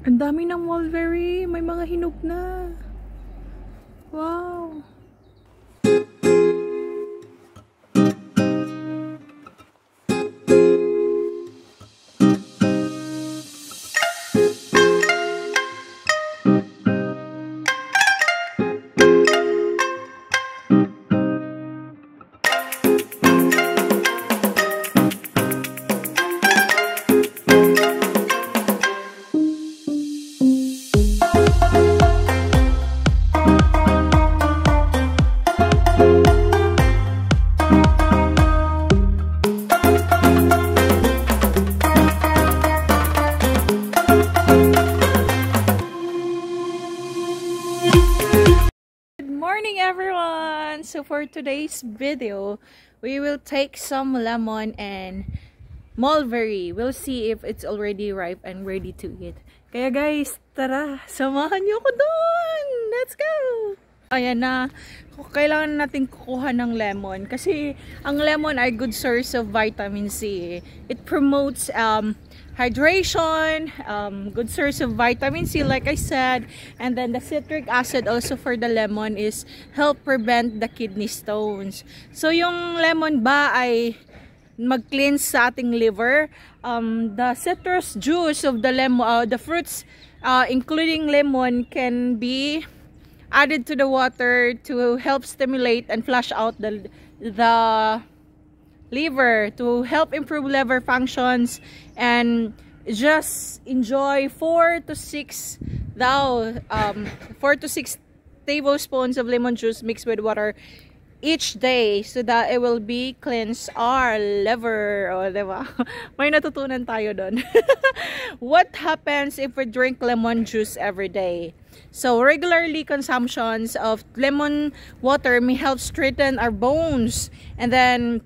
Ang dami ng mulberry. May mga hinog na. Wow. Morning everyone! So for today's video, we will take some lemon and mulberry. We'll see if it's already ripe and ready to eat. Kaya guys, tara! Samahan niyo ko doon! Let's go! Ayan na, kailangan natin kukuha ng lemon kasi ang lemon ay good source of vitamin C. It promotes hydration, good source of vitamin C like I said, and then the citric acid also for the lemon is help prevent the kidney stones. So yung lemon ba ay mag-cleanse sa ating liver. The citrus juice of the lemon, the fruits including lemon can be added to the water to help stimulate and flush out the liver, to help improve liver functions, and just enjoy 4 to 6 tablespoons of lemon juice mixed with water each day so that it will be cleanse our liver. O, diba? May natutunan tayo doon. What happens if we drink lemon juice every day? So regularly consumptions of lemon water may help strengthen our bones and then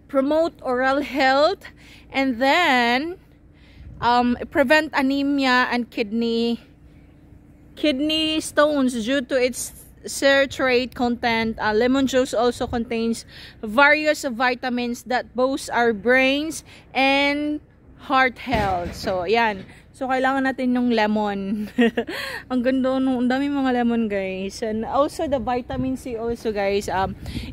promote oral health, and then prevent anemia and kidney stones due to its citrate content. Lemon juice also contains various vitamins that boost our brains and heart health. So yan, so kailangan natin ng lemon. Ang ganda, ang dami mga lemon guys. And also the vitamin C also guys,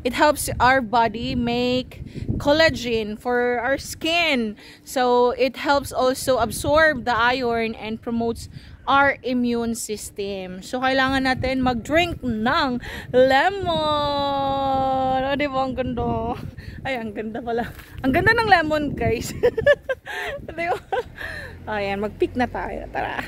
it helps our body make collagen for our skin, so it helps also absorb the iron and promotes our immune system. So kailangan natin mag-drink ng lemon. O, diba ang ganda? Ay, ang ganda pala. Ang ganda ng lemon guys. Diba? Ayan, mag-pick na tayo. Tara.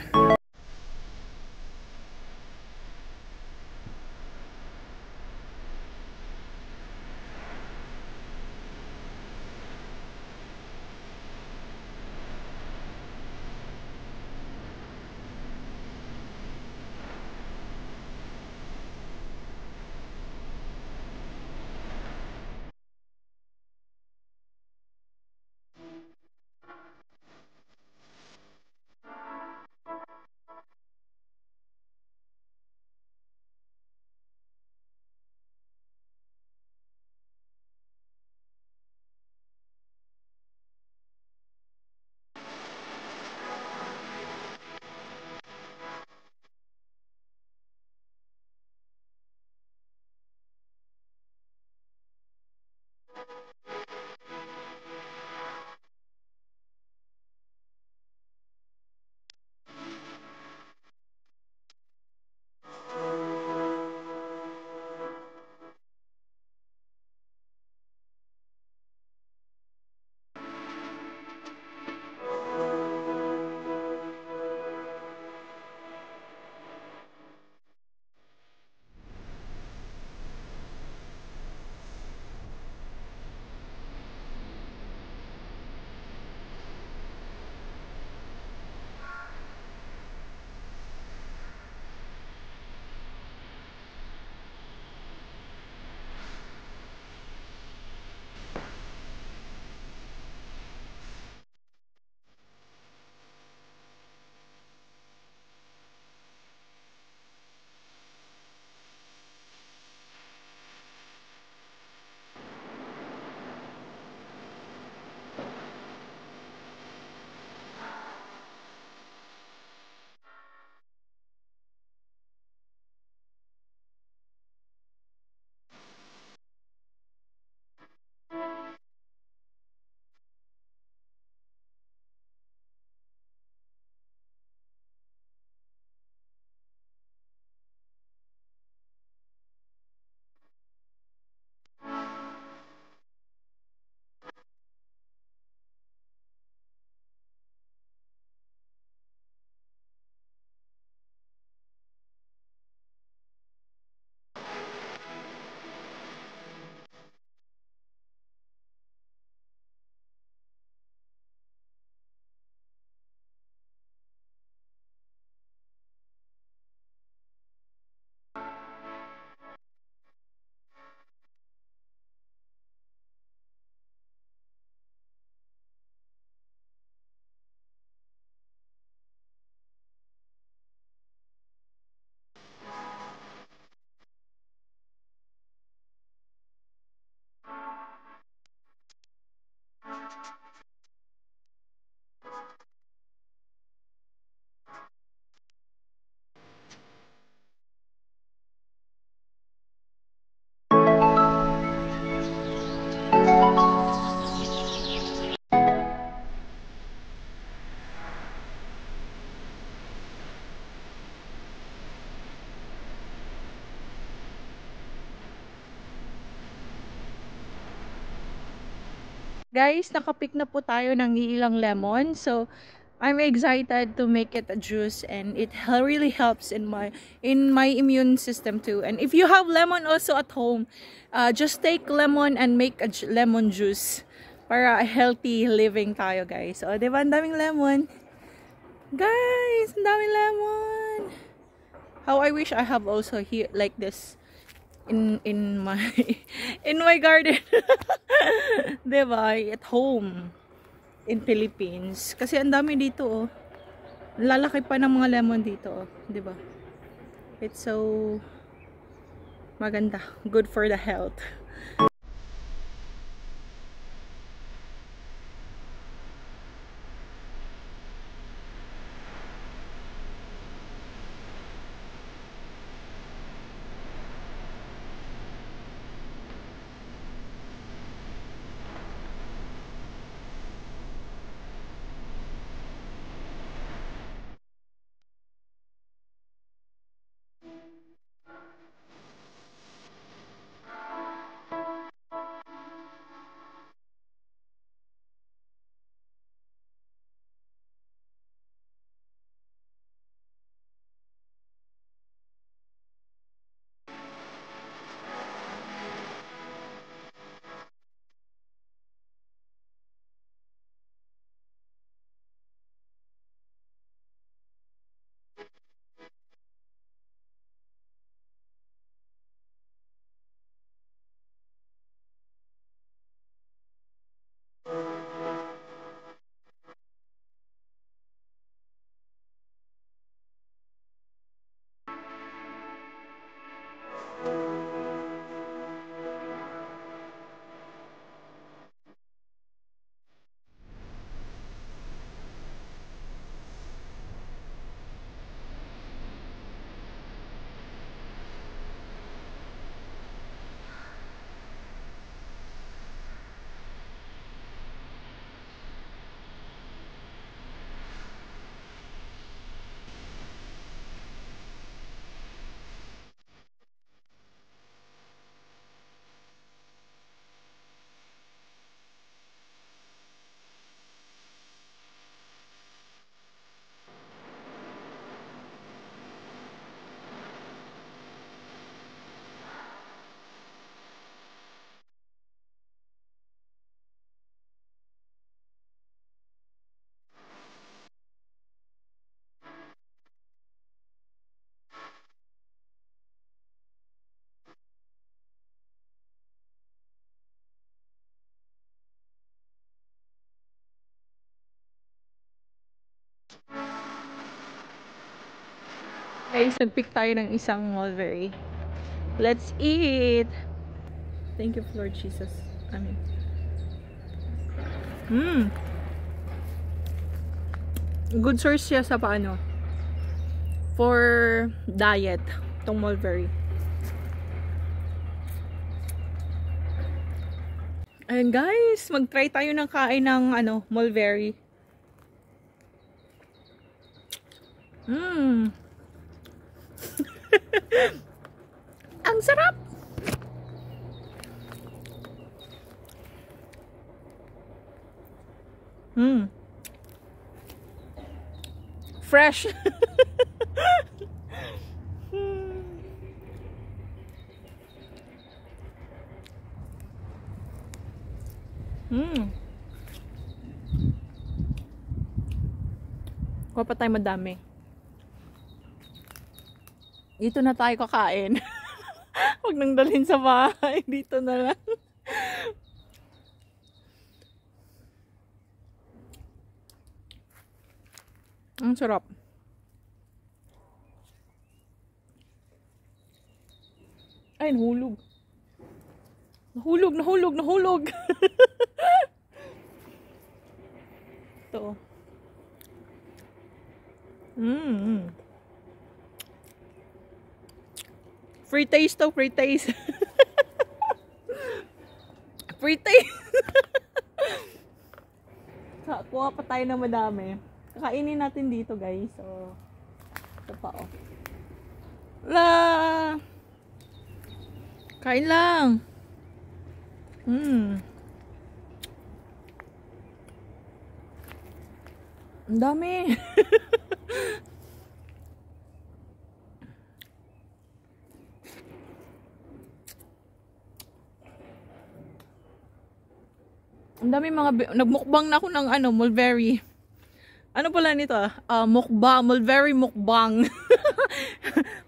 Guys, nakapick na po tayo ng ilang lemon. So, I'm excited to make it a juice, and it really helps in my immune system too. And if you have lemon also at home, just take lemon and make a lemon juice para healthy living tayo, guys. So, 'di ba, ang daming lemon? Guys, ang daming lemon. How I wish I have also here like this in my in my garden. 'Di ba? At home in Philippines. Kasi ang dami dito, oh. Lalaki pa ng mga lemon dito, oh. 'Di ba? It's so maganda. Good for the health. Guys, nagpick tayo ng isang mulberry. Let's eat! Thank you, Lord Jesus. Amen. Good source siya sa paano? For diet. Itong mulberry. Ayan guys, mag-try tayo ng kain ng mulberry. Ang sarap! Fresh! Kuha pa tayo madami. Dito na tayo kakain. Huwag nang dalhin sa bahay. Dito na lang. Ang sarap. Ay, nahulog. Nahulog. Ito. Free taste to, free taste. Free taste. Kuha pa tayo na madami. Kakainin natin dito, guys. So, ito pa, oh. La! Kain lang. Ang dami. Ang dami mga nagmukbang na ako ng ano, mulberry. Ano pala nito? Mukbang, mulberry mukbang.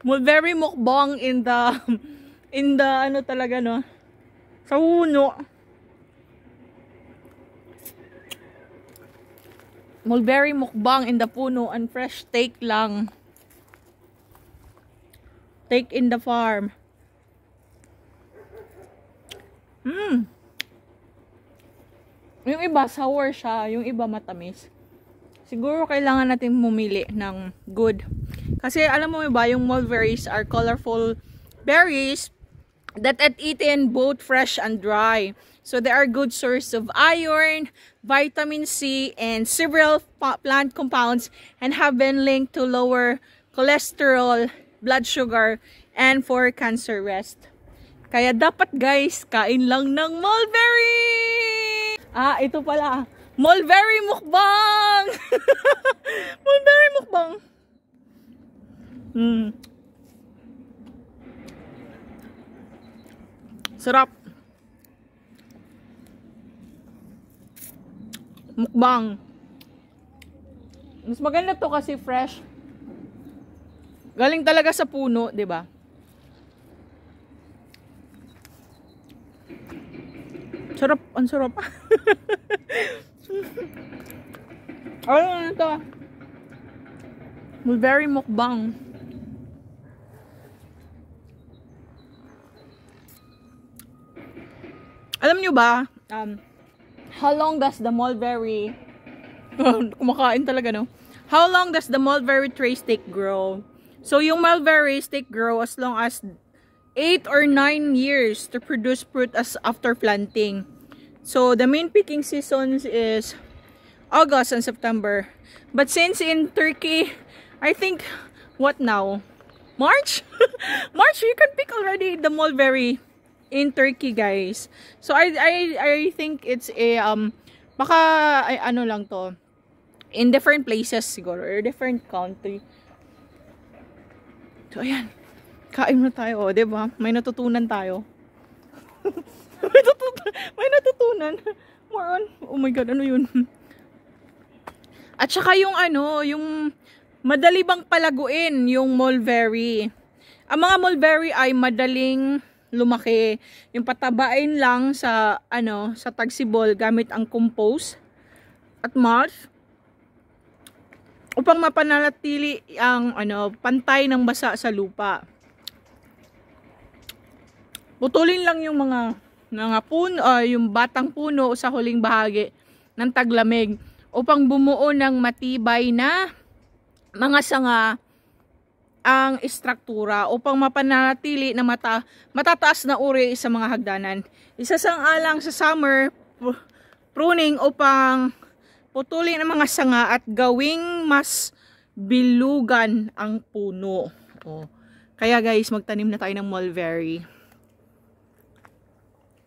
Mulberry mukbang in the ano talaga no. Sa puno. Mulberry mukbang in the puno and fresh take lang. Take in the farm. Yung iba sour siya, yung iba matamis. Siguro kailangan natin pumili ng good. Kasi alam mo ba, yung mulberries are colorful berries that are eaten both fresh and dry. So they are good source of iron, vitamin C, and several plant compounds, and have been linked to lower cholesterol, blood sugar, and for cancer risk. Kaya dapat guys, kain lang ng mulberry! Ito pala. Mulberry mukbang! Mulberry mukbang. Sarap. Mukbang. Mas maganda to kasi fresh. Galing talaga sa puno, 'di ba? Sarap, ang sarap. Ano ito? Mulberry mukbang. Alam nyo ba, how long does the mulberry, kumakain talaga no? How long does the mulberry tree stick grow? So yung mulberry stick grow as long as 8 or 9 years to produce fruit as after planting. So the main picking seasons is August and September. But since in Turkey, I think, what now? March? March, you can pick already the mulberry in Turkey, guys. So I think it's a baka ano lang to, in different places siguro or different country. So ayan, kain na tayo, oh, 'di ba? May natutunan tayo. may natutunan. More on, oh my god, ano 'yun? At saka yung ano, yung madali bang palaguin yung mulberry. Ang mga mulberry ay madaling lumaki. Yung patabain lang sa ano, sa tagsibol gamit ang compost at mulch upang mapanatili ang ano, pantay ng basa sa lupa. Putulin lang yung mga puno, yung batang puno sa huling bahagi ng taglamig upang bumuo ng matibay na mga sanga ang istruktura upang mapanatili na matataas na uri sa mga hagdanan. Isasang-alang sa summer pruning upang putulin ang mga sanga at gawing mas bilugan ang puno. Oh. Kaya guys, magtanim na tayo ng mulberry.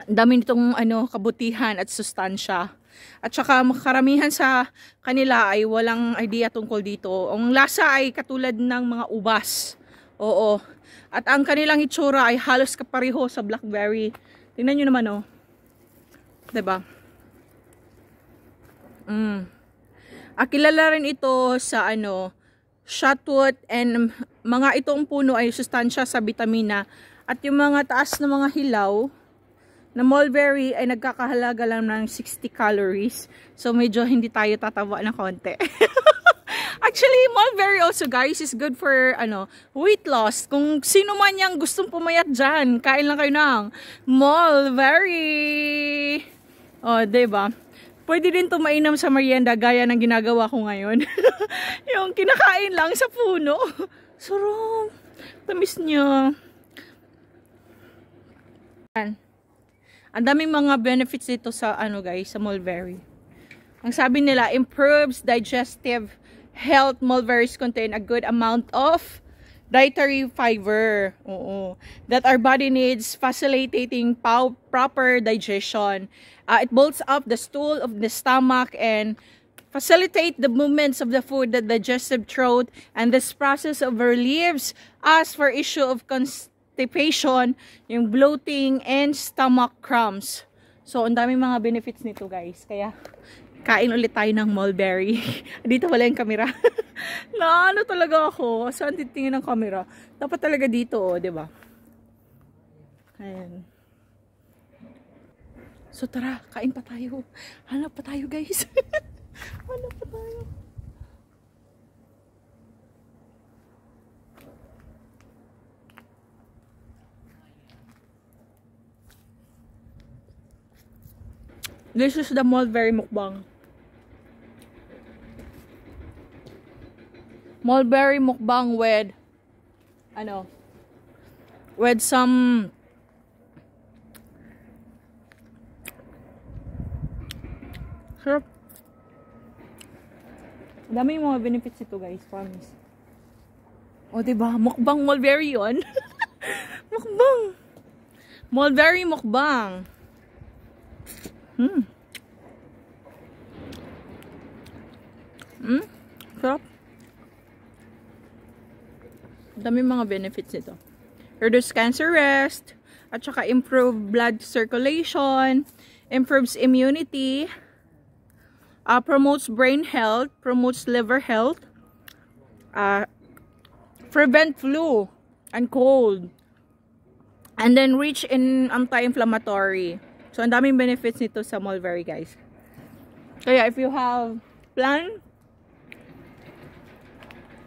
Ang dami nitong ano, kabutihan at sustansya. At saka karamihan sa kanila ay walang idea tungkol dito. Ang lasa ay katulad ng mga ubas. Oo. At ang kanilang itsura ay halos kapareho sa blackberry. Tingnan nyo naman, oh. 'Di ba? Kilala rin ito sa ano, shotwood, and mga itong puno ay sustansya sa bitamina. At yung mga taas na mga hilaw na mulberry ay nagkakahalaga lang ng 60 calories. So medyo hindi tayo tataba na konti. Actually, mulberry also guys is good for ano, weight loss. Kung sino man yang gustong pumayat dyan, kain lang kayo ng mulberry. Oh, diba? Pwede din ito mainam sa merienda gaya ng ginagawa ko ngayon. Yung kinakain lang sa puno. Sarap. Tamis niya. Ang daming mga benefits dito sa ano guys, sa mulberry. Ang sabi nila, improves digestive health. Mulberries contain a good amount of dietary fiber. Oo. That our body needs, facilitating proper digestion. It builds up the stool of the stomach and facilitate the movements of the food, the digestive throat, and this process of relieves us for issue of constipation, yung bloating, and stomach cramps. So, ang daming mga benefits nito, guys. Kaya, kain ulit tayo ng mulberry. Dito wala yung camera. Na ano talaga ako? Saan titingin ng camera? Dapat talaga dito, oh, diba? Ayan. So, tara, kain pa tayo. Hanap pa tayo, guys. Hanap pa tayo. This is the mulberry mukbang. Mulberry mukbang with with some syrup. Dami yung mga benefits ito, guys, promise. O, diba? Mukbang mulberry yun. Mukbang. Mulberry mukbang. Sarap. Dami mga benefits nito. Reduce cancer risk, at saka improve blood circulation, improves immunity, promotes brain health, promotes liver health, prevent flu and cold, and then rich in anti-inflammatory. So, ang daming benefits nito sa mulberry, guys. Kaya, if you have plan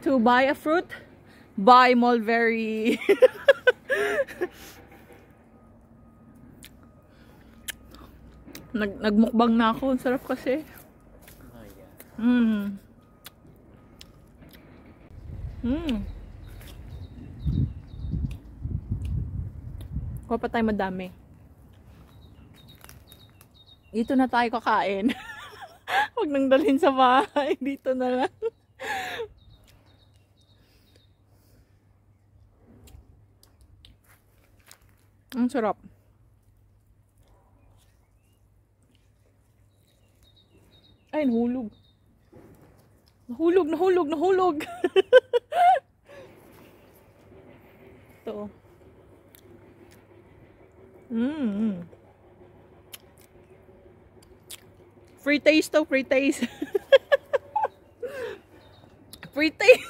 to buy a fruit, buy mulberry. Nagmukbang na ako. Sarap kasi. Kuha pa tayo madami. Dito na tayo kakain. Huwag nang dalhin sa bahay. Dito na lang. Ang sarap. Ay, nahulog. Nahulog. Ito. Free taste to, free taste. Free taste.